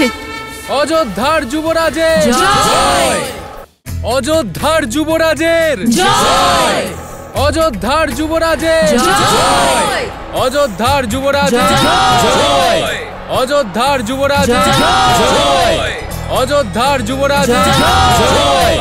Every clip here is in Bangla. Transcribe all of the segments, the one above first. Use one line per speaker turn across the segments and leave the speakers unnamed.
হয়েছে।
অযোধ্যার যুবরাজের জয়! অযোধ্যার যুবরাজের জয়! অযোধ্যার যুবরাজের জয়! অযোধ্যার যুবরাজের জয়! অযোধ্যার যুবরাজের জয়! অযোধ্যার যুবরাজের জয়!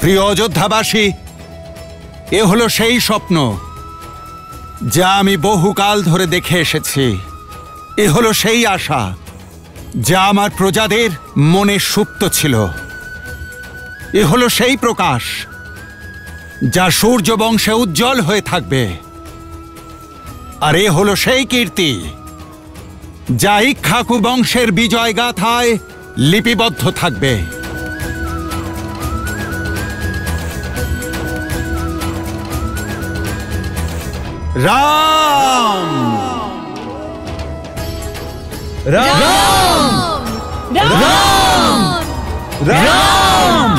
প্রিয় অযোধ্যাবাসী, এ হলো সেই স্বপ্ন যা আমি বহুকাল ধরে দেখে এসেছি। এ হলো সেই আশা যা আমার প্রজাদের মনে সুপ্ত ছিল। এ হলো সেই প্রকাশ যা সূর্য বংশে উজ্জ্বল হয়ে থাকবে। আর এ হলো সেই কীর্তি যা ইক্ষ্বাকু বংশের বিজয় গাথায় লিপিবদ্ধ থাকবে। রাম! রাম! রাম! রাম!
রাম!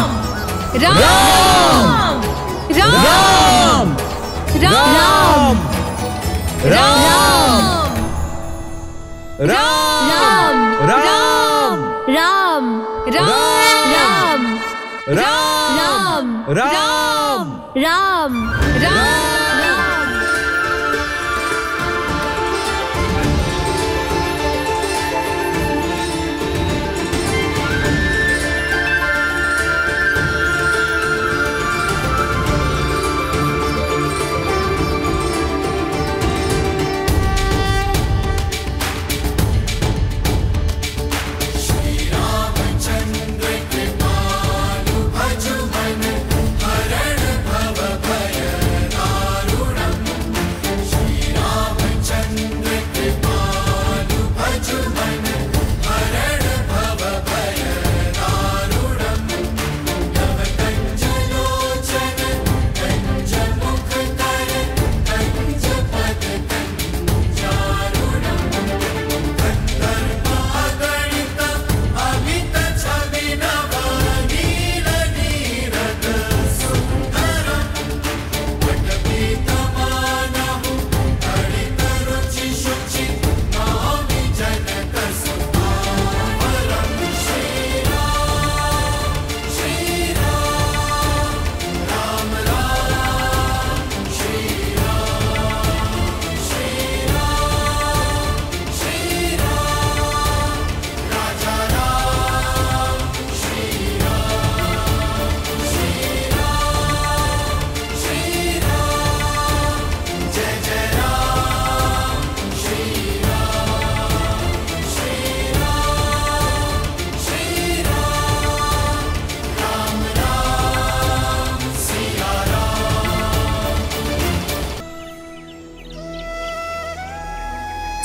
রাম! রাম! রাম! রাম! রাম! রাম! রাম! রাম! রাম! রাম! রাম!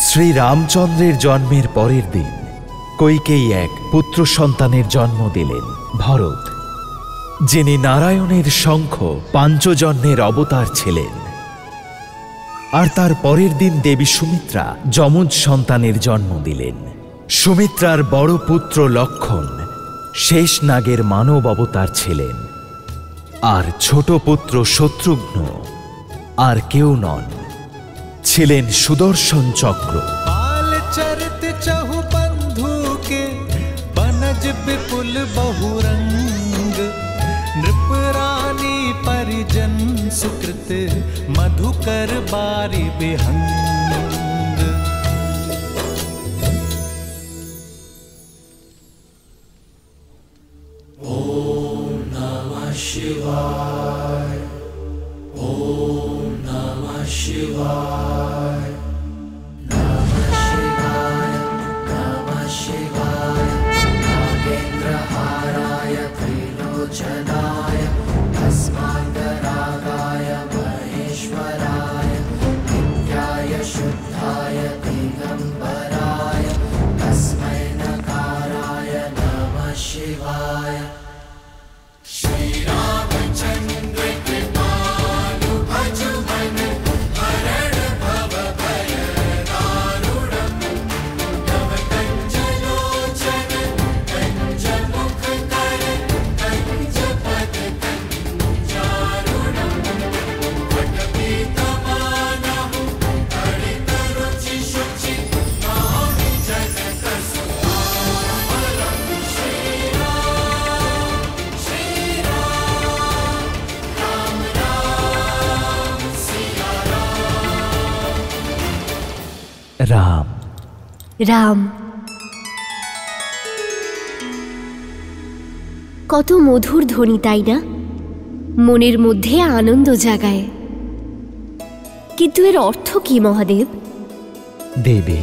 শ্রী রামচন্দ্রের জন্মের পরের দিন কৈকেয়ী এক পুত্র সন্তানের জন্ম দিলেন, ভরত, যিনি নারায়ণের শঙ্খ পাঞ্চজন্যের অবতার ছিলেন। আর তার পরের দিন দেবী সুমিত্রা যমজ সন্তানের জন্ম দিলেন। সুমিত্রার বড় পুত্র লক্ষণ শেষ নাগের মানব অবতার ছিলেন। আর ছোট পুত্র শত্রুঘ্ন আর কেউ নন, ছিলেন সুদর্শন চক্র।
चरित चहु बंधु के बनज विपुल बहुरंग, नृपरानी परिजन सुकृत मधुकर बारी बिहंग।
ओम नमः शिवाय, ओम नमः शिवाय, नमः शिवाय, नमः शिवाय। नागेन्द्रहाराय त्रिलोचनाय अस्माकरागाय महेश्वराय नित्याय शुद्धाय
রাম।
রাম। কত মধুর ধ্বনি, তাই না? মনের মধ্যে আনন্দ জাগায়। কিন্তু এর অর্থ কি মহাদেব?
দেবী,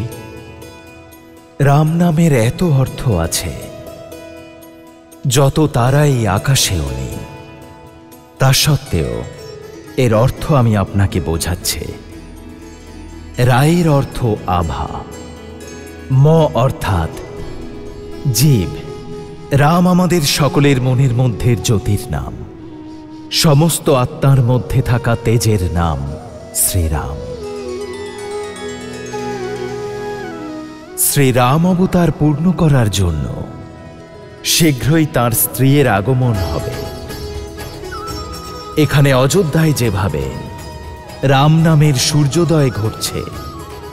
রাম নামের এত অর্থ আছে যত তারা এই আকাশেও নেই। তা সত্ত্বেও এর অর্থ আমি আপনাকে বোঝাচ্ছি। রায়ের অর্থ আভা, ম অর্থাৎ জীব। রাম আমাদের সকলের মনের মধ্যে জ্যোতির নাম, সমস্ত আত্মার মধ্যে থাকা তেজের নাম শ্রীরাম। শ্রীরাম অবতার পূর্ণ করার জন্য শীঘ্রই তার স্ত্রীর আগমন হবে। এখানে অযোধ্যায় যেভাবে রাম নামের সূর্যোদয় ঘটছে,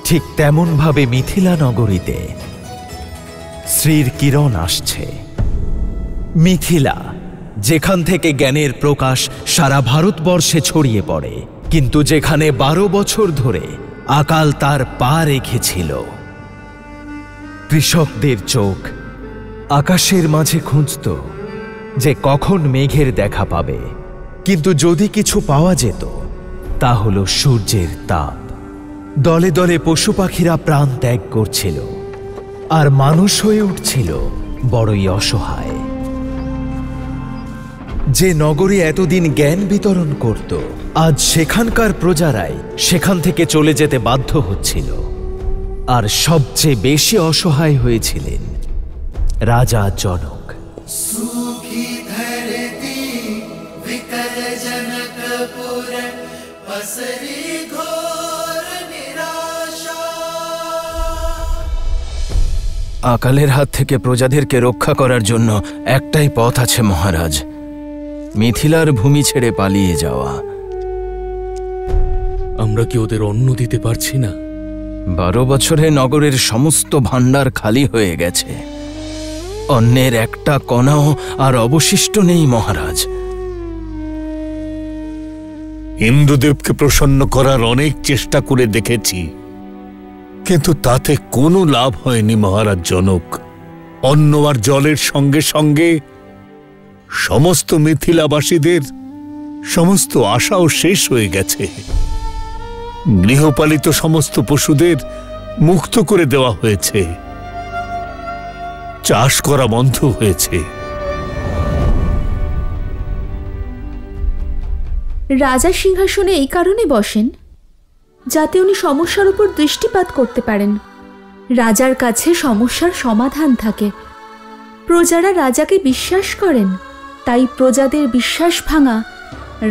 ঠিক তেমনভাবে মিথিলা নগরীতে শ্রীর কিরণ আসছে। মিথিলা, যেখান থেকে জ্ঞানের প্রকাশ সারা ভারতবর্ষে ছড়িয়ে পড়ে, কিন্তু যেখানে 12 বছর ধরে আকাল তার পা রেখেছিল। কৃষকদের চোখ আকাশের মাঝে খুঁজত যে কখন মেঘের দেখা পাবে, কিন্তু যদি কিছু পাওয়া যেত তা হল সূর্যের তাপ। দলে দলে পশু পাখিরা প্রাণ ত্যাগ করছিল, আর মানুষ হয়ে উঠছিল বড়ই অসহায়। যে নগরী এতদিন জ্ঞান বিতরণ করত, আজ সেখানকার প্রজারাই সেখান থেকে চলে যেতে বাধ্য হচ্ছিল। আর সবচেয়ে বেশি অসহায় হয়েছিলেন রাজা জনক।
सुखी धरती विकल जनकपुर पसरी घोर निराशा।
আকালের হাত থেকে প্রজাদেরকে রক্ষা করার জন্য একটাই পথ আছে মহারাজ, মিথিলার ভূমি ছেড়ে পালিয়ে যাওয়া।
আমরা কি ওদের অন্ন দিতে পারছি না?
12 বছরে নগরের সমস্ত ভাণ্ডার খালি হয়ে গেছে। অন্যের একটা কণাও আর অবশিষ্ট নেই মহারাজ।
ইন্দ্রদেবকে প্রসন্ন করার অনেক চেষ্টা করে দেখেছি, কিন্তু তাতে কোনো লাভ হয়নি মহারাজ জনক। অন্ন আর জলের সঙ্গে সঙ্গে সমস্ত মিথিলাবাসীদের সমস্ত আশাও শেষ হয়ে গেছে। গৃহপালিত সমস্ত পশুদের মুক্ত করে দেওয়া হয়েছে, চাষ করা বন্ধ হয়েছে।
রাজা সিংহাসনে এই কারণে বসেন যাতে উনি সমস্যার উপর দৃষ্টিপাত করতে পারেন। রাজার কাছে সমস্যার সমাধান থাকে। প্রজারা রাজাকে বিশ্বাস করেন, তাই প্রজাদের বিশ্বাস ভাঙা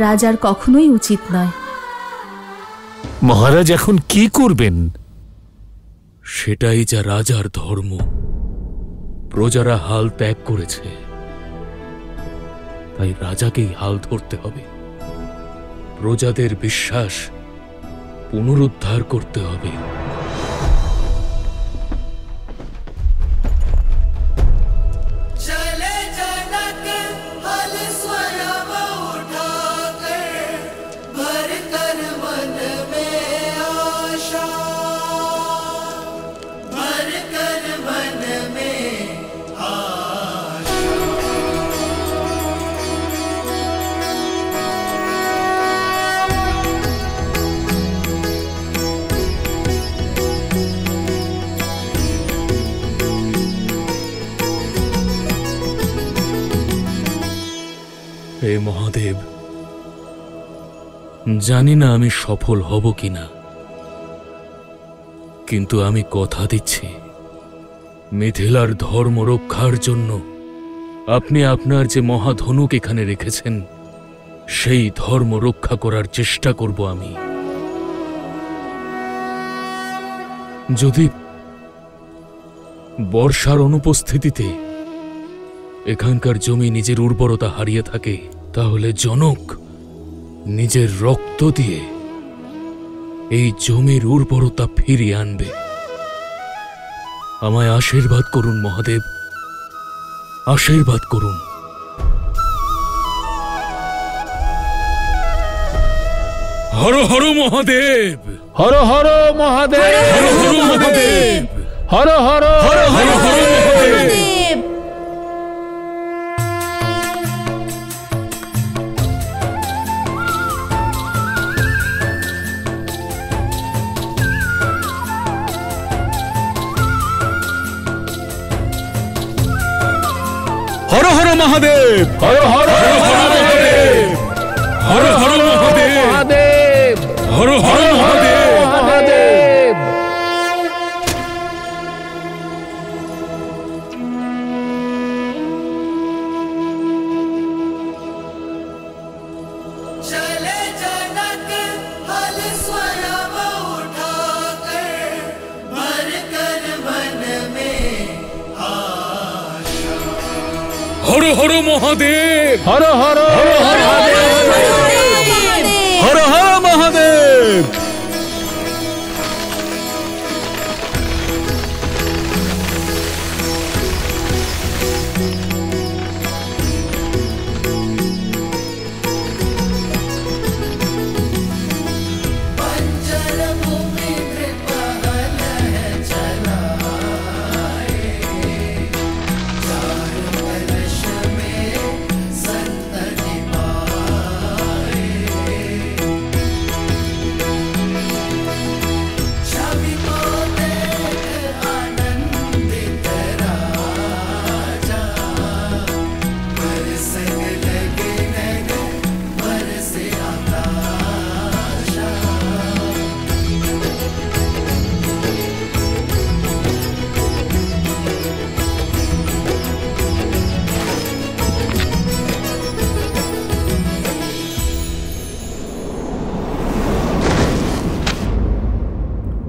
রাজার কখনোই উচিত নয়।
মহারাজ এখন কি করবেন?
সেটাই যা রাজার ধর্ম। প্রজারা হাল ত্যাগ করেছে, তাই রাজাকেই হাল ধরতে হবে। প্রজাদের বিশ্বাস পুনরুদ্ধার করতে হবে।
चले जनक हल स्वयं उठाकर भर कर मन में आशा, भर कर मन में आशा।
হে মহাদেব, জানি না আমি সফল হব কিনা, কিন্তু আমি কথা দিচ্ছি মিথিলার ধর্ম রক্ষার জন্য আপনি আপনার যে মহাধনুক এখানে রেখেছেন, সেই ধর্ম রক্ষা করার চেষ্টা করব আমি। যদি বর্ষার অনুপস্থিতিতে এখানকার জমি নিজের উর্বরতা হারিয়ে থাকে, তাহলে জনক নিজের রক্ত দিয়ে এই জমির উর্বরতা ফিরিয়ে আনবে। আমায় আশীর্বাদ করুন মহাদেব, আশীর্বাদ করুন। হর হর মহাদেব,
হর হর মহাদেব,
হর হর মহাদেব,
হর হর
হর হর মহাদেব।
হর হর মহাদেব,
হর হর মহাদেব,
হর হর মহাদেব, হর হর মহাদেব।
चले जनक हल स्वयं उठाकर भर कर मन में
হর হর মহাদেব,
হর হর মহাদেব,
হর হর মহাদেব।
पंचर भूमि कृपहल है चलाए चार वर्ष में संतति पाए छवि को देख आनंदित राजा बरसने लगे नगर बरसे आकाशा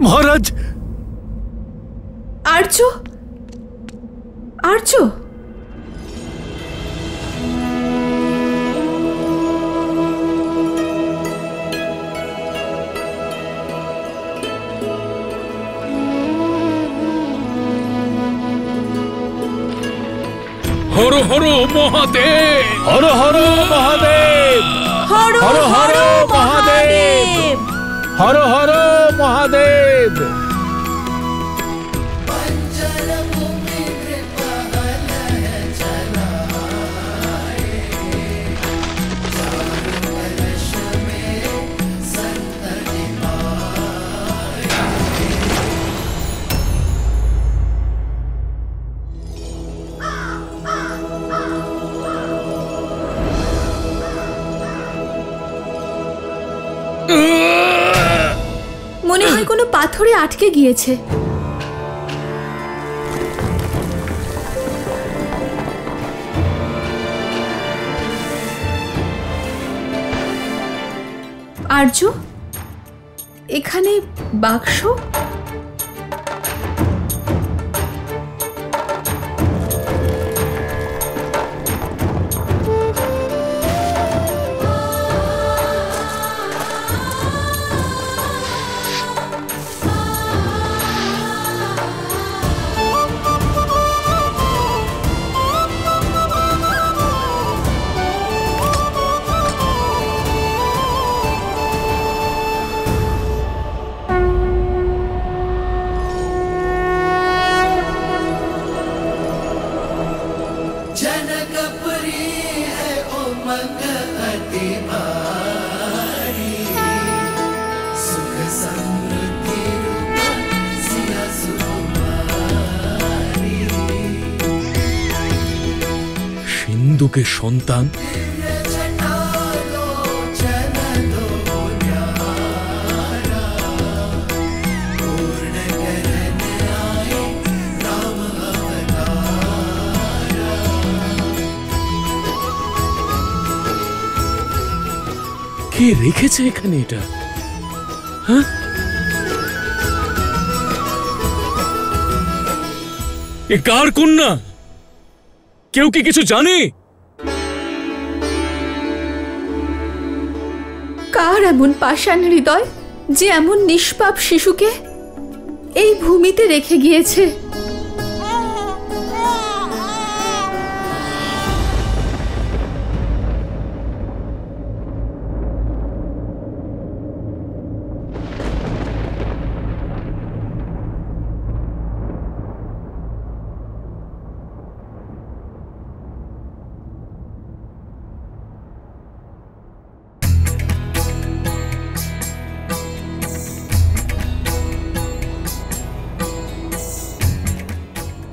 মহারাজ,
আর্য, আর্য,
হর হর মহাদেব,
হর হর মহাদেব,
হর
হর হর মহাদেব, হর হর মহাদেব।
पंचर भूमि कृपहल है चलाए चार वर्ष में संतति पाए
মনে হয় কোনো পাথরে আটকে গিয়েছে। আর্য, এখানে বাক্স?
जनकपुरी है उमंग अति भारी सुख समृद्धि रूप सिया सुकुमारी
সিন্ধুকে সন্তান
दिव्य जटालोचन दो न्यारा पूर्ण करने आए राम अवतारा
কে রেখেছে এখানে এটা? হ্যাঁ, এ কার কন্যা? কেউ কি কিছু জানে?
কার এমন পাষাণ হৃদয় যে এমন নিষ্পাপ শিশুকে এই ভূমিতে রেখে গিয়েছে?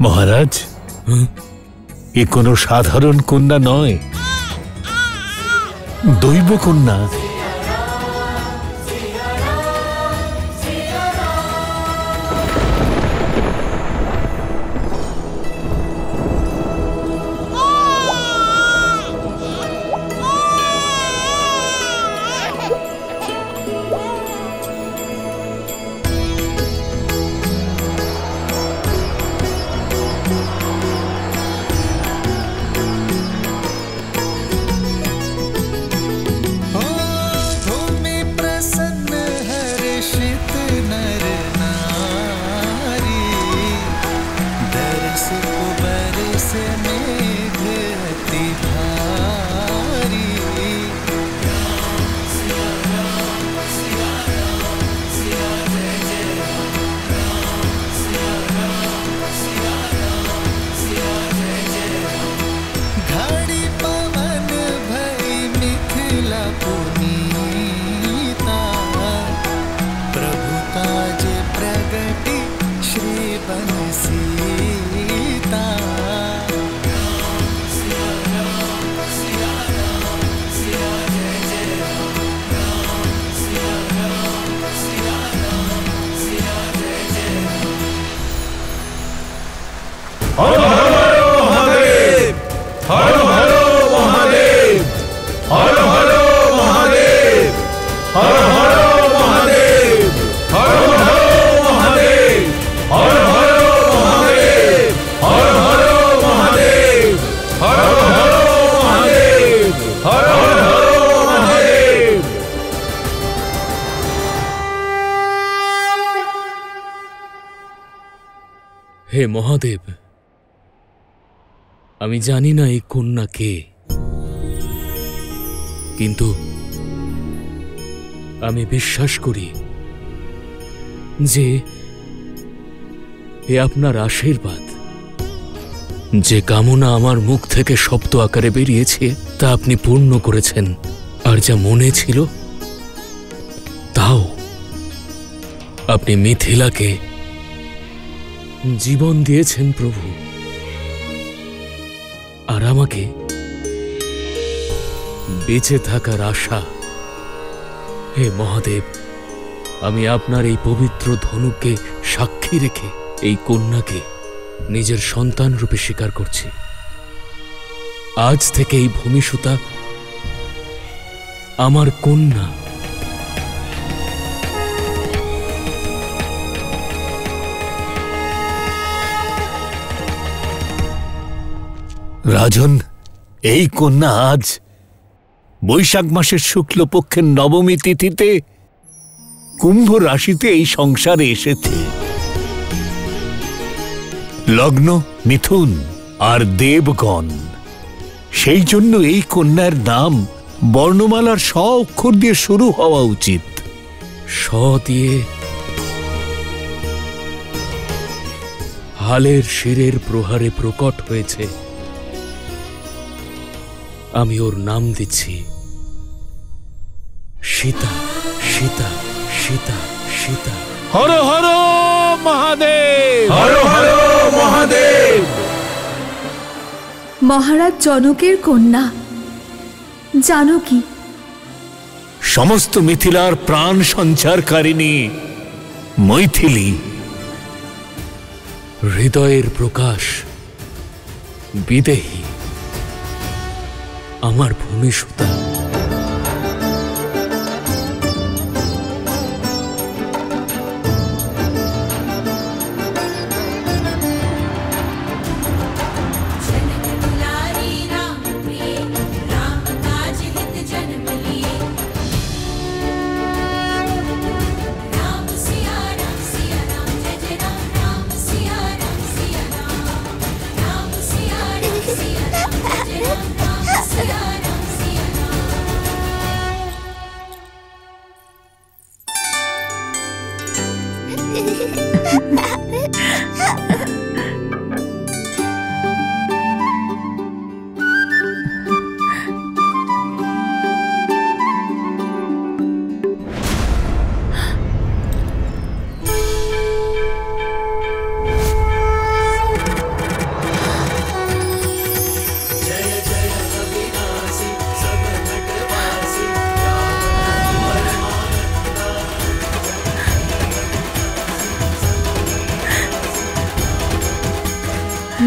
মহারাজ, এ কোনো সাধারণ কন্যা নয়, দৈব কন্যা।
হে মহাদেব, আমি জানি না এই কন্যা কে, কিন্তু আমি বিশ্বাস করি যে এ আপনার আশীর্বাদ। যে কামনা আমার মুখ থেকে শব্দ আকারে বেরিয়েছে তা আপনি পূর্ণ করেছেন, আর যা মনে ছিল তাও। আপনি মিথিলাকে জীবন দিয়েছেন প্রভু, আর আমাকে বেঁচে থাকার আশা। হে মহাদেব, আমি আপনার এই পবিত্র ধনুকে সাক্ষী রেখে এই কন্যাকে নিজের সন্তান রূপে স্বীকার করছি। আজ থেকে এই ভূমিসুতা আমার কন্যা।
রাজন, এই কন্যা আজ বৈশাখ মাসের শুক্লপক্ষের নবমী তিথিতে কুম্ভ রাশিতে এই সংসারে এসেছে। লগ্ন মিথুন আর দেবগণ, সেই জন্য এই কন্যার নাম বর্ণমালার স অক্ষর দিয়ে শুরু হওয়া উচিত।
স দিয়ে হালের শিরের প্রহারে প্রকট হয়েছে। আমি ওর নাম দিচ্ছি সীতা। সীতা, সীতা, সীতা।
হর হর মহাদেব,
হর হর মহাদেব।
মহারাজ জনকের কন্যা জানকী,
সমস্ত মিথিলার প্রাণ সঞ্চারকারিণী মৈথিলী,
হৃদয়ের প্রকাশ বিদেহী আমার ভূমিসুতা।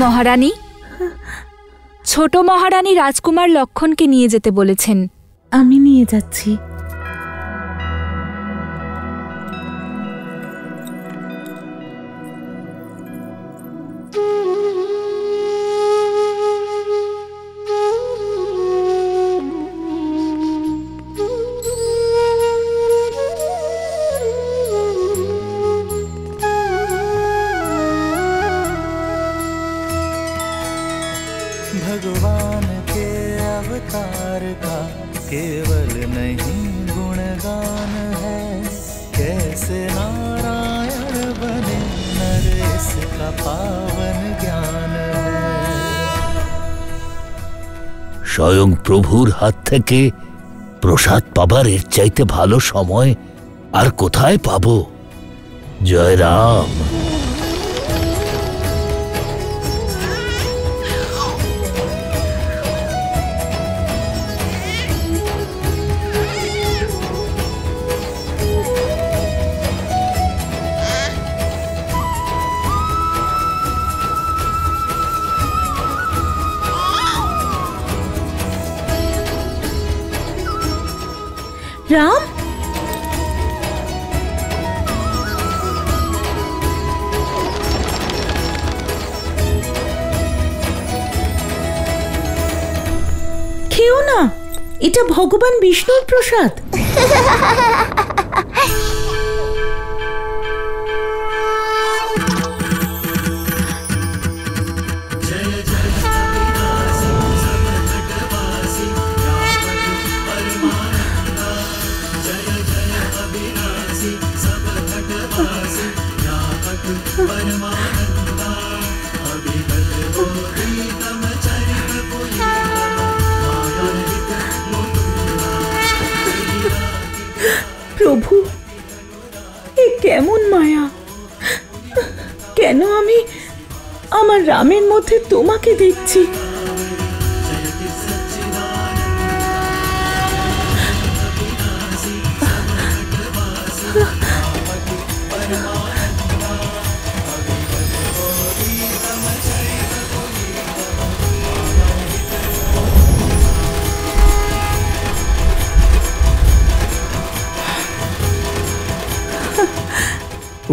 মহারানী, ছোট মহারানী রাজকুমার লক্ষণকে নিয়ে যেতে বলেছেন।
আমি নিয়ে যাচ্ছি।
भगवान के अवतार का केवल नहीं गुणगान है, कैसे नारायण बने नर इसका पावन ज्ञान है।
স্বয়ং প্রভুর হাত থেকে প্রসাদ পাবার এর চাইতে ভালো সময় আর কোথায় পাবো? জয় রাম।
রাম, খেও না, এটা ভগবান বিষ্ণুর প্রসাদ। প্রভু, এ কেমন মায়া! কেন আমি আমার রামের মধ্যে তোমাকে দেখছি?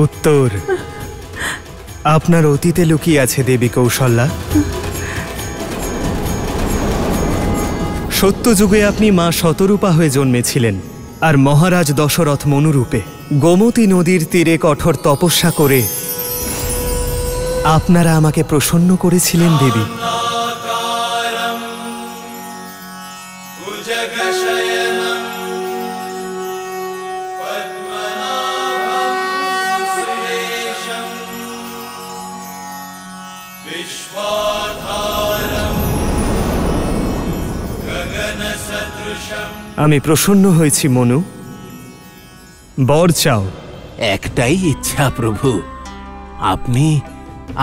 উত্তর আপনার অতীতে লুকিয়ে আছে দেবী কৌশল্যা। সত্যযুগে আপনি মা শতরূপা হয়ে জন্মেছিলেন, আর মহারাজ দশরথ মনুরূপে গোমতী নদীর তীরে কঠোর তপস্যা করে আপনারা আমাকে প্রসন্ন করেছিলেন দেবী। আমি প্রসন্ন হয়েছি মনু। বর চাও?
একটাই ইচ্ছা প্রভু, আপনি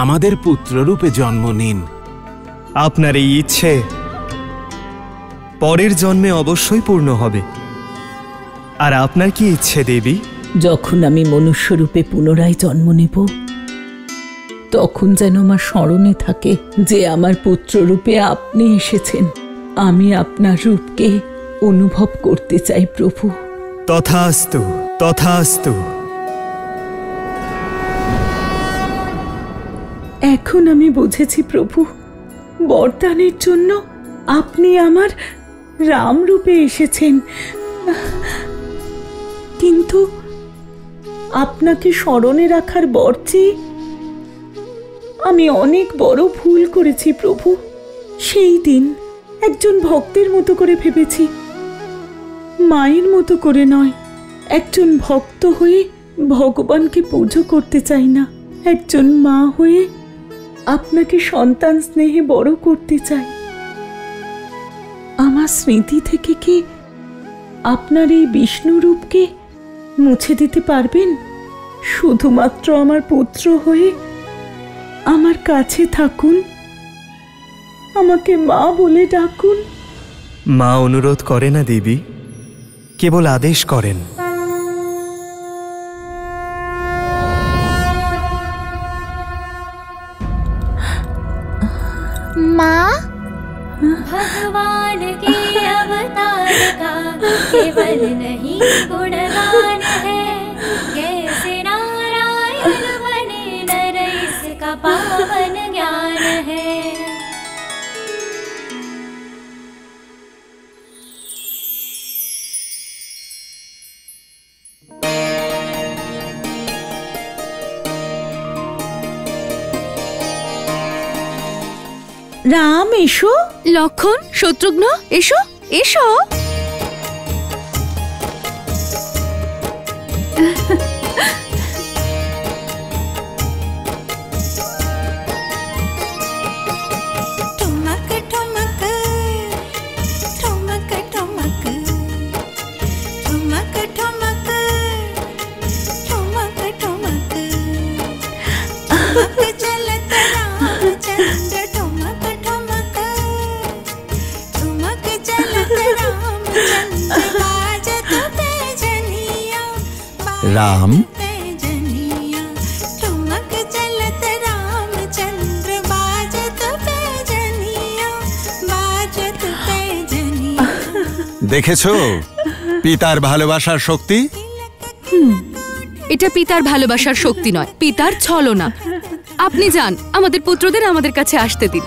আমাদের পুত্ররূপে জন্ম নিন।
আপনার এই ইচ্ছে পরের জন্মে অবশ্যই পূর্ণ হবে। আর আপনার কি ইচ্ছে দেবী?
যখন আমি মনুষ্যরূপে পুনরায় জন্ম নেব, তখন যেন আমার স্মরণে থাকে যে আমার পুত্ররূপে আপনি এসেছেন। আমি আপনার রূপকে অনুভব করতে চাই প্রভু।
তথাস্তু, তথাস্তু।
এখন আমি বুঝেছি প্রভু, বরদানের জন্য আপনি আমার রাম রূপে এসেছেন। কিন্তু আপনাকে স্মরণে রাখার বর চেয়ে আমি অনেক বড় ভুল করেছি প্রভু। সেই দিন একজন ভক্তের মতো করে ভেবেছি, মায়ের মতো করে নয়। একজন ভক্ত হয়ে ভগবানকে পুজো করতে চাই না, একজন মা হয়ে আপনাকে সন্তান স্নেহে বড় করতে চাই। আমার স্মৃতি থেকে কি আপনার এই বিষ্ণু রূপকে মুছে দিতে পারবেন? শুধুমাত্র আমার পুত্র হয়ে আমার কাছে থাকুন, আমাকে মা বলে ডাকুন।
মা অনুরোধ করে না দেবী, কেবল আদেশ করেন।
माँ
भगवान के अवतार का केवल नहीं गुणगान है, कैसे नारायण बने नर इसका पावन ज्ञान है।
রাম এসো।
লক্ষণ, শত্রুঘ্ন, এসো এসো।
ठुमक ठुमक ठुमक ठुमक ठुमक ठुमक ठुमक ठुमक ठुमक चलत रामचंद्र ठुमक ठुमक ठुमक चलत रामचंद्र बाजत पैजनिया
राम
पैजनिया ठुमक चलत रामचंद्र बाजत पैजनिया बाजत पैजनिया।
দেখেছো পিতার ভালোবাসার শক্তি?
এটা পিতার ভালোবাসার শক্তি নয়, পিতার ছলনা। আপনি যান, আমাদের পুত্রদের আমাদের কাছে আসতে দিন।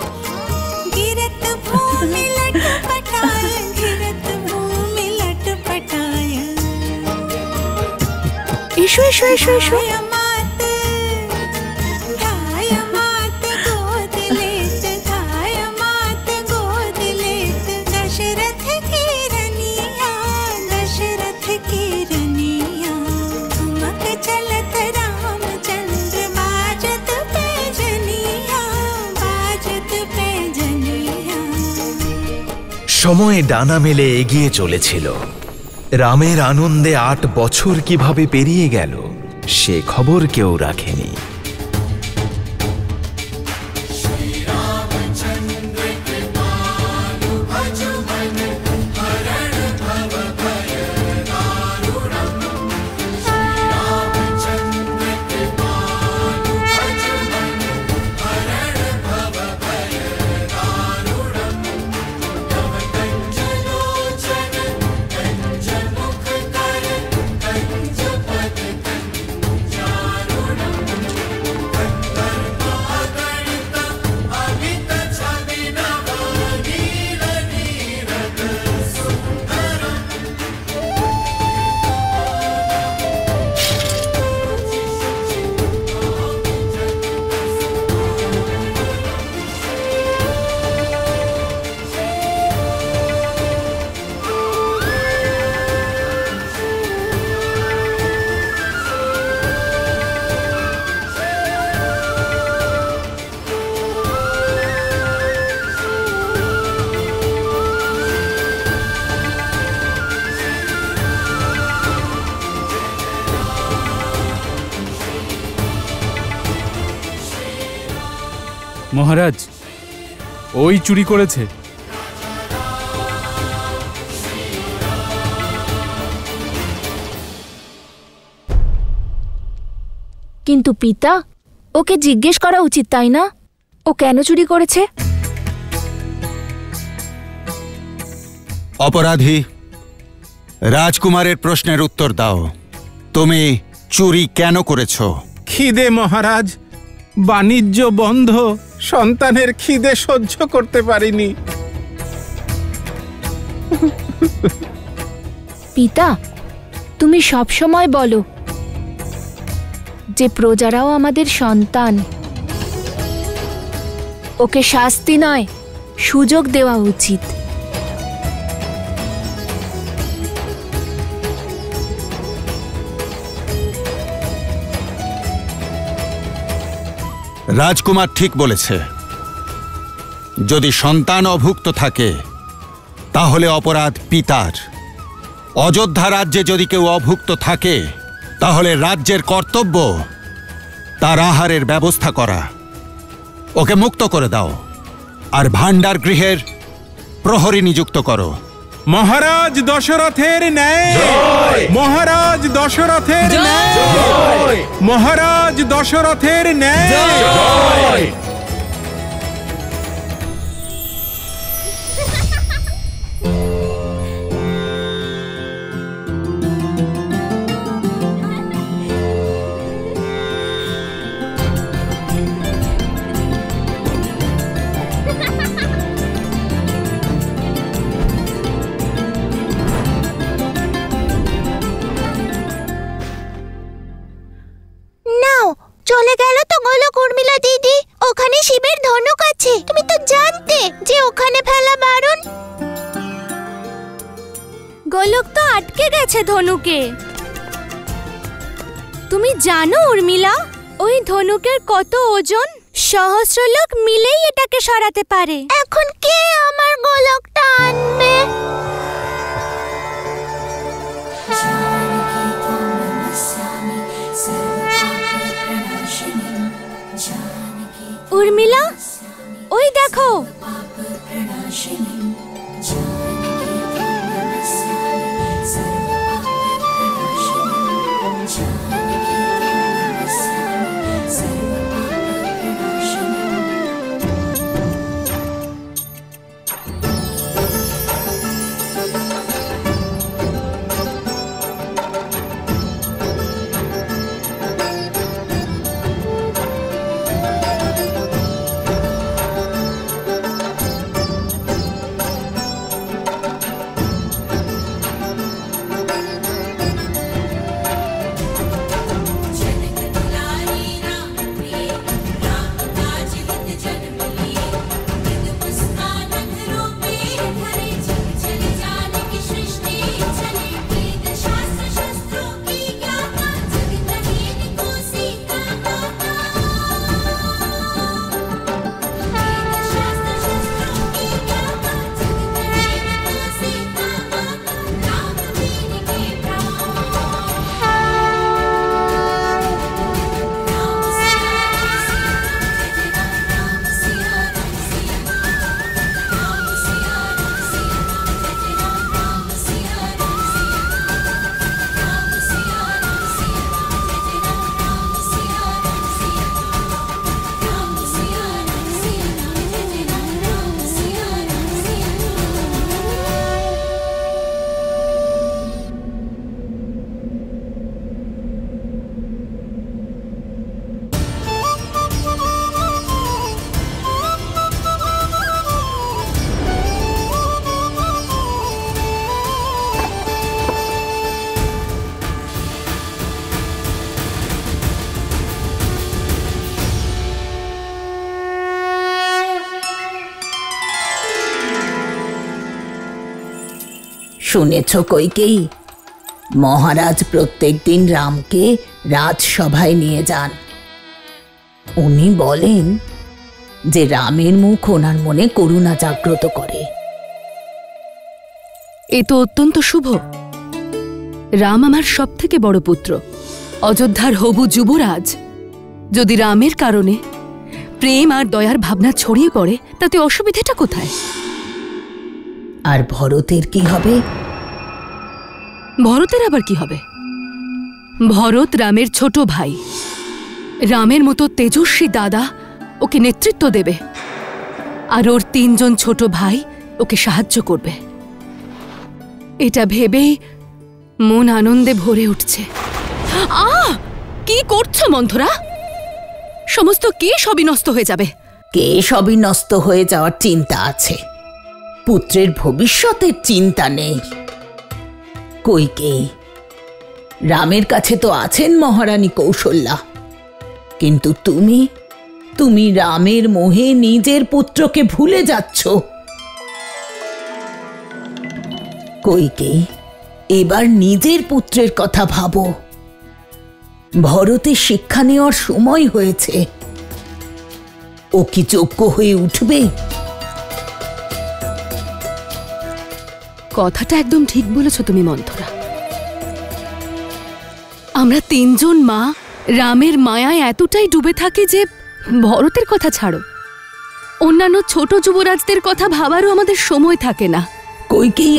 गिरत भूमि लटपटाय गिरत भूमि लटपटाय
এসো এসো এসো এসো।
धाय मात गोद लेत धाय मात गोद लेत दशरथ की रनिया दशरथ की रनिया ठुमक चलत रामचंद्र बाजत पैजनिया बाजत पैजनिया।
সময়ে ডানা মেলে এগিয়ে চলেছিল। রামের আনন্দে ৮ বছর কিভাবে পেরিয়ে গেল সে খবর কেউ রাখেনি।
মহারাজ, ওই চুরি করেছে।
কিন্তু পিতা, ওকে জিজ্ঞেস করা উচিত তাই না, ও কেন চুরি করেছে?
অপরাধী, রাজকুমারের প্রশ্নের উত্তর দাও। তুমি চুরি কেন করেছো?
খিদে মহারাজ, বাণিজ্য বন্ধ, সন্তানের খিদে সহ্য করতে পারিনি।
পিতা, তুমি সব সময় বলো যে প্রজারাও আমাদের সন্তান। ওকে শাস্তি নয়, সুযোগ দেওয়া উচিত।
রাজকুমার ঠিক বলেছে। যদি সন্তান অভুক্ত থাকে তাহলে অপরাধ পিতার। অযোধ্যা রাজ্যে যদি কেউ অভুক্ত থাকে তাহলে রাজ্যের কর্তব্য তার আহারের ব্যবস্থা করা। ওকে মুক্ত করে দাও আর ভাণ্ডার গৃহের প্রহরী নিযুক্ত করো।
মহারাজ দশরথের ন্যায়, মহারাজ দশরথের ন্যায়, মহারাজ দশরথের ন্যায়।
দিয়েছে ধনুকে। তুমি জানো উর্মিলা, ওই ধনুকের কত ওজন? সহস্র লোক মিলেই এটাকে সরাতে পারে। এখন কে আমার গোলকটা আনবে? উর্মিলা, ওই দেখো।
শুনেছ কইকেয়ী, মহারাজ প্রত্যেকদিন রামকে রাজসভায় নিয়ে যান। উনি বলেন যে রামের মুখ ওনার মনে করুণা জাগ্রত করে।
এ তো অত্যন্ত শুভ। রাম আমার সব থেকে বড় পুত্র, অযোধ্যার হবু যুবরাজ। যদি রামের কারণে প্রেম আর দয়ার ভাবনা ছড়িয়ে পড়ে, তাতে অসুবিধাটা কোথায়?
আর ভরতের কি হবে?
ভরতের আবার কি হবে? ভরত রামের ছোট ভাই। রামের মতো তেজস্বী দাদা ওকে নেতৃত্ব দেবে, আর ওর 3 জন ছোট ভাই ওকে সাহায্য করবে। এটা ভেবেই মন আনন্দে ভরে উঠছে। কি করছো মন্থরা? সমস্ত কে সবই নষ্ট হয়ে যাবে।
কে সবই নষ্ট হয়ে যাওয়ার চিন্তা আছে, পুত্রের ভবিষ্যতের চিন্তা নেই। কইকেয়ী, রামের কাছে তো আছেন মহারানী কৌশল্যা, কিন্তু তুমি রামের মোহে নিজের পুত্রকে ভুলে যাচ্ছ। কইকেয়ী, এবার নিজের পুত্রের কথা ভাবো। ভরতের শিক্ষা নেওয়ার সময় হয়েছে। ও কি যোগ্য হয়ে উঠবে?
কথাটা একদম ঠিক বলেছ তুমি মন্থরা। আমরা 3 জন মা রামের মায়ায় এতটাই ডুবে থাকি যে ভরতের কথা ছাড়ো, অন্যান্য ছোট যুবরাজদের কথা ভাবারও আমাদের সময় থাকে না।
কইকেয়ী,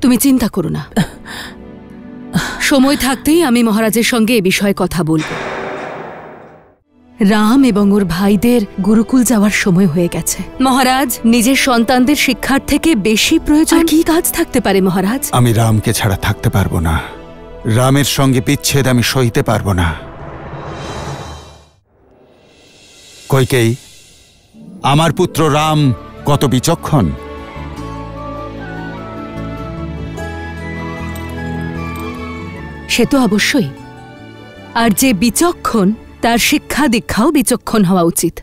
তুমি চিন্তা করো না, সময় থাকতেই আমি মহারাজের সঙ্গে এ বিষয়ে কথা বলবো। রাম এবং ওর ভাইদের গুরুকুল যাওয়ার সময় হয়ে গেছে। মহারাজ, নিজের সন্তানদের শিক্ষার থেকে বেশি প্রয়োজন কি কাজ থাকতে পারে মহারাজ?
আমি রামকে ছাড়া থাকতে পারবো না। রামের সঙ্গে বিচ্ছেদ আমি সইতে পারবো না। কইকেয়ী, আমার পুত্র রাম কত বিচক্ষণ।
সে তো অবশ্যই, আর যে বিচক্ষণ তার শিক্ষা দীক্ষাও বিচক্ষণ হওয়া উচিত।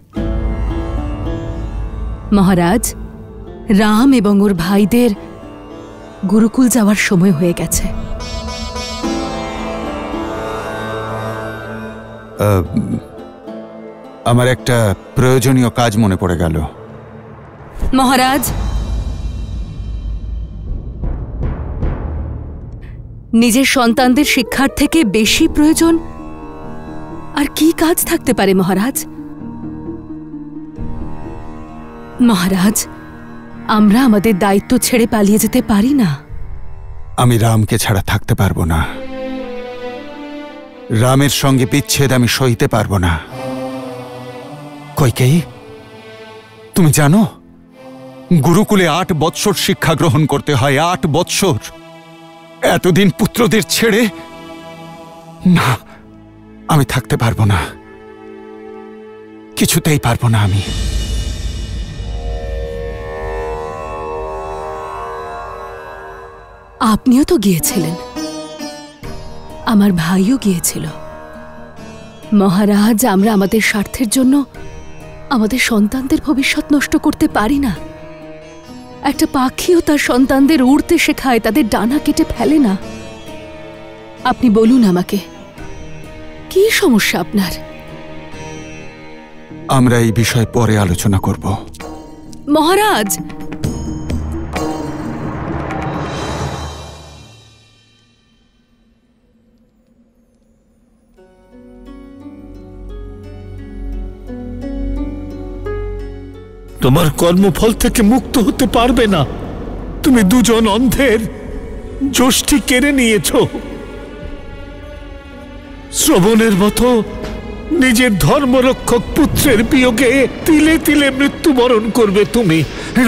মহারাজ, রাম এবং ওর ভাইদের গুরুকুল যাওয়ার সময় হয়ে গেছে।
আমার একটা প্রয়োজনীয় কাজ মনে পড়ে গেল।
মহারাজ, নিজের সন্তানদের শিক্ষার থেকে বেশি প্রয়োজন আর কি কাজ থাকতে পারে মহারাজ? মহারাজ, আমরা আমাদের দায়িত্ব ছেড়ে পালিয়ে যেতে পারি না।
আমি রামকে ছাড়া থাকতে পারবো না। রামের সঙ্গে বিচ্ছেদ আমি সইতে পারবো না। কইকেয়ী, তুমি জানো গুরুকুলে 8 বৎসর শিক্ষা গ্রহণ করতে হয়। 8 বৎসর। এতদিন পুত্রদের ছেড়ে না, আমি থাকতে পারবো না, কিছুতেই পারবো না আমি।
আপনিও তো গিয়েছিলেন, আমার ভাইও গিয়েছিল। মহারাজ, আমরা আমাদের স্বার্থের জন্য আমাদের সন্তানদের ভবিষ্যৎ নষ্ট করতে পারি না। একটা পাখিও তার সন্তানদের উড়তে শেখায়, তাদের ডানা কেটে ফেলে না। আপনি বলুন আমাকে, কি সমস্যা আপনার?
আমরা এই বিষয়ে পরে আলোচনা করব।
মহারাজ,
তোমার কর্মফল থেকে মুক্ত হতে পারবে না। তুমি দুজন অন্ধের যষ্টি কেড়ে নিয়েছ। শ্রবণের মতো নিজের ধর্মরক্ষক পুত্রের বিয়োগে তিলে তিলে মৃত্যুবরণ করবে তুমি।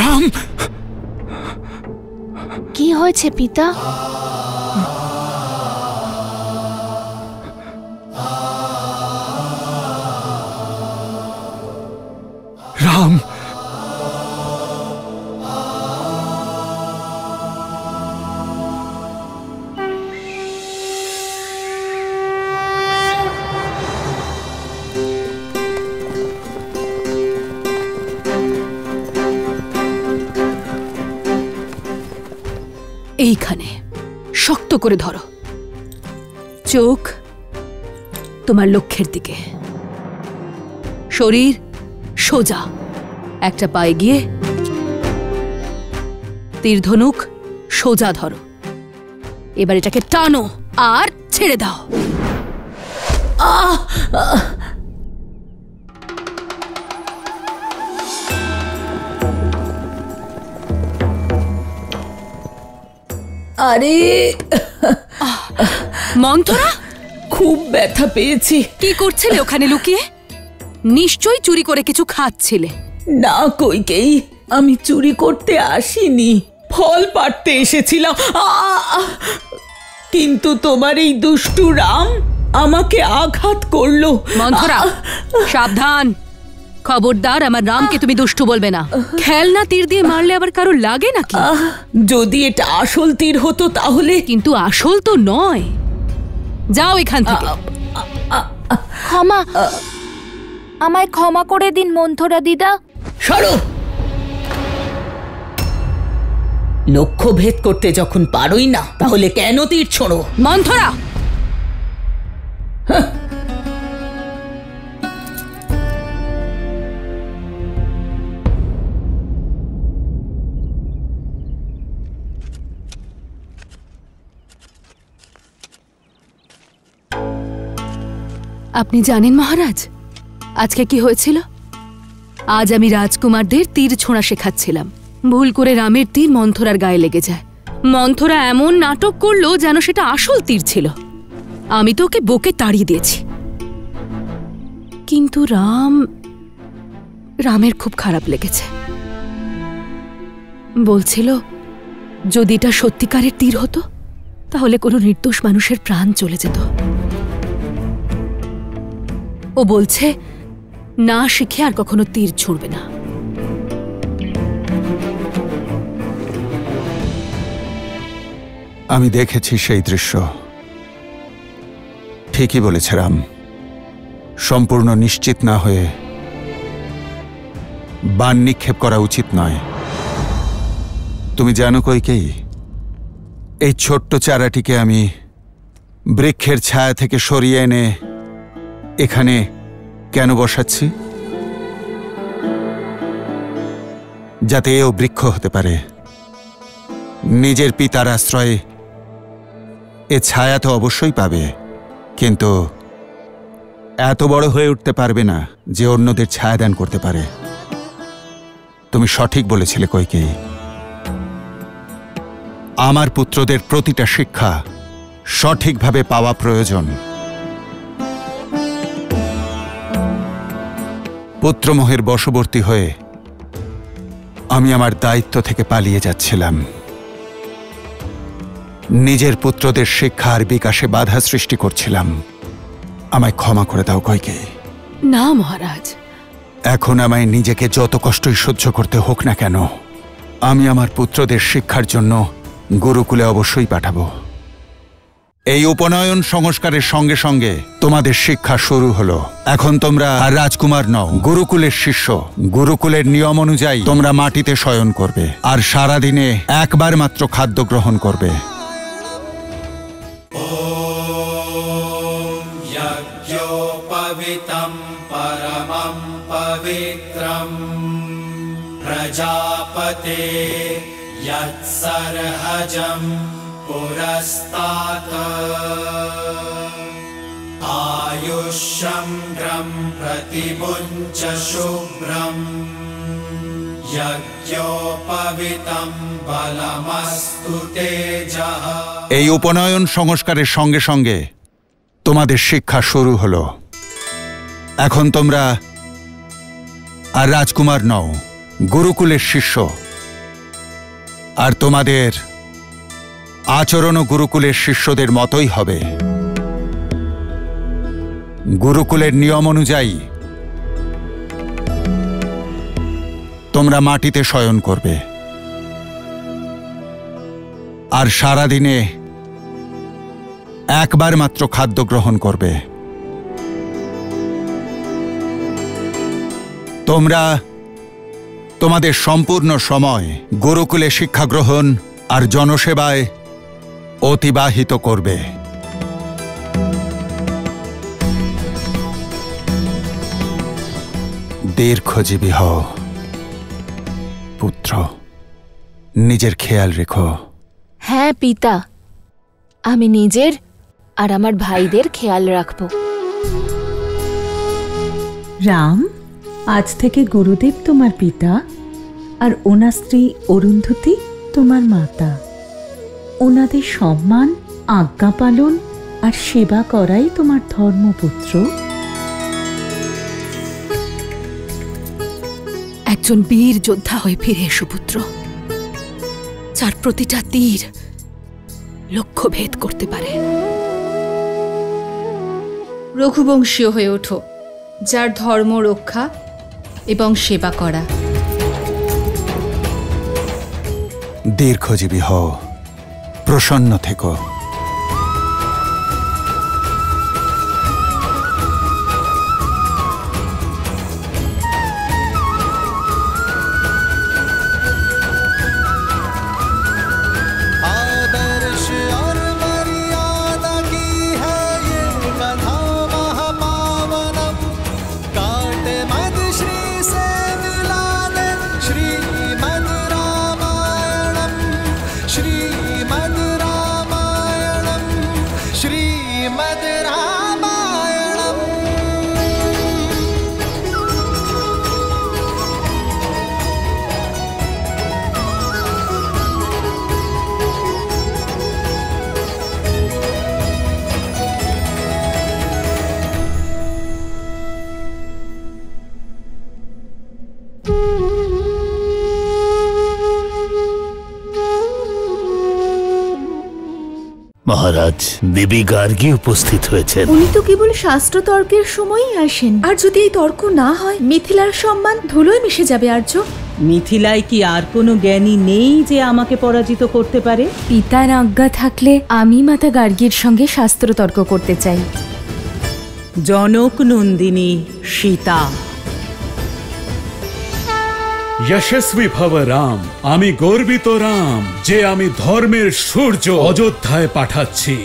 রাম,
কি হয়েছে পিতা?
রাম,
এইখানে শক্ত করে ধরো, চোখ তোমার লক্ষ্যের দিকে, শরীর সোজা, একটা পায়ে গিয়ে তীর ধনুক সোজা ধরো। এবার এটাকে টানো আর ছেড়ে দাও।
আরে
মন্থরা,
খুব ব্যথা পেয়েছি।
কি করছিলে ওখানে লুকিয়ে? নিশ্চয়ই চুরি করে কিছু খাচ্ছিলে।
না কইকেই, আমি চুরি করতে আসিনি, ফল পাড়তে এসেছিলাম। কিন্তু তোমার এই দুষ্টু রাম আমাকে আঘাত করলো।
মন্থরা, সাবধান, খবরদার আমার রামকে তুমি দুষ্টু বলবে না। খেলনা তীর দিয়ে মারলে আবার কারো লাগে নাকি?
যদি এটা আসল তীর হতো তাহলে।
কিন্তু আসল তো নয়। যাও এখান থেকে।
ক্ষমা, আমায় ক্ষমা করে দিন মন্থরা দিদা।
সরো। লক্ষ্য ভেদ করতে যখন পারোই না, তাহলে কেন তীর ছোড়ো?
মন্থরা, আপনি জানেন মহারাজ আজকে কি হয়েছিল? আজ আমি রাজকুমারদের তীর ছোঁড়া শেখাচ্ছিলাম। ভুল করে রামের তীর মন্থরার গায়ে লেগে যায়। মন্থরা এমন নাটক করলো যেন সেটা আসল তীর ছিল। আমি তো ওকে বকে তাড়িয়ে দিয়েছি। কিন্তু রামের খুব খারাপ লেগেছে। বলছিল যদি এটা সত্যিকারের তীর হতো তাহলে কোনো নির্দোষ মানুষের প্রাণ চলে যেত। ও বলছে না শিখে আর কখনো তীর ছুঁড়বে না।
আমি দেখেছি সেই দৃশ্য। ঠিকই বলেছে রাম, সম্পূর্ণ নিশ্চিত না হয়ে বাণ নিক্ষেপ করা উচিত নয়। তুমি জানো কইকেয়ী, এই ছোট্ট চারাটিকে আমি বৃক্ষের ছায়া থেকে সরিয়ে এনে এখানে কেন বসাচ্ছি? যাতে এও বৃক্ষ হতে পারে। নিজের পিতার আশ্রয়ে এ ছায়া তো অবশ্যই পাবে, কিন্তু এত বড় হয়ে উঠতে পারবে না যে অন্যদের ছায়া দান করতে পারে। তুমি সঠিক বলেছিলে কইকেয়ী। আমার পুত্রদের প্রতিটা শিক্ষা সঠিকভাবে পাওয়া প্রয়োজন। পুত্রমোহের বশবর্তী হয়ে আমি আমার দায়িত্ব থেকে পালিয়ে যাচ্ছিলাম। নিজের পুত্রদের শিক্ষা আর বিকাশে বাধা সৃষ্টি করছিলাম। আমায় ক্ষমা করে দাও কইকেয়ী।
না মহারাজ,
এখন আমায় নিজেকে যত কষ্টই সহ্য করতে হোক না কেন, আমি আমার পুত্রদের শিক্ষার জন্য গুরুকুলে অবশ্যই পাঠাবো। এই উপনয়ন সংস্কারের সঙ্গে সঙ্গে তোমাদের শিক্ষা শুরু হলো। এখন তোমরা আর রাজকুমার নও, গুরুকুলের শিষ্য। গুরুকুলের নিয়ম অনুযায়ী তোমরা মাটিতে শয়ন করবে আর সারাদিনে একবার মাত্র খাদ্য গ্রহণ করবে।
यज्ञोपवीतं परमं पवित्रं प्रजापते यत्सर्हजं पुरस्तात् आयुष्यं प्रतिमुञ्च शुभ्रं यज्ञोपवीतं बलमस्तु तेजः।
এই উপনয়ন সংস্কারের সঙ্গে সঙ্গে তোমাদের শিক্ষা শুরু হলো। এখন তোমরা আর রাজকুমার নও, গুরুকুলের শিষ্য। আর তোমাদের আচরণও গুরুকুলের শিষ্যদের মতোই হবে। গুরুকুলের নিয়ম অনুযায়ী তোমরা মাটিতে শয়ন করবে আর সারাদিনে একবার মাত্র খাদ্য গ্রহণ করবে। তোমরা তোমাদের সম্পূর্ণ সময় গুরুকুলে শিক্ষা গ্রহণ আর জনসেবায় অতিবাহিত করবে। দীর্ঘজীবী হও পুত্র, নিজের খেয়াল রেখো।
হ্যাঁ পিতা, আমি নিজের আর আমার ভাইদের খেয়াল রাখব।
রাম, আজ থেকে গুরুদেব তোমার পিতা আর ওনার স্ত্রী অরুন্ধতী তোমার মাতা। ওনাদের সম্মান, আজ্ঞা পালন আর সেবা করাই তোমার ধর্মপুত্র।
একজন বীর যোদ্ধা হয়ে ফিরে এসো পুত্র, যার প্রতিটা তীর লক্ষ্য ভেদ করতে পারে।
রঘুবংশীয় হয়ে ওঠো, যার ধর্ম রক্ষা এবং সেবা করা।
দীর্ঘজীবী হও, প্রসন্ন থেকো।
মহারাজ, দেবী গার্গী উপস্থিত হয়েছেন।
উনি তো কেবল শাস্ত্র তর্কের সময়ই আসেন, আর যদি এই তর্ক না হয় মিথিলার সম্মান ধুলোয় মিশে যাবে। আর্য,
মিথিলায় কি আর কোনো জ্ঞানী নেই যে আমাকে পরাজিত করতে পারে?
পিতার আজ্ঞা থাকলে আমি মাতা গার্গীর সঙ্গে শাস্ত্র তর্ক করতে চাই।
জনক নন্দিনী সীতা।
यशस्वी भव राम। আমি গর্বিত রাম যে আমি ধর্মের সূর্য অযোধ্যায় পাঠাচ্ছি।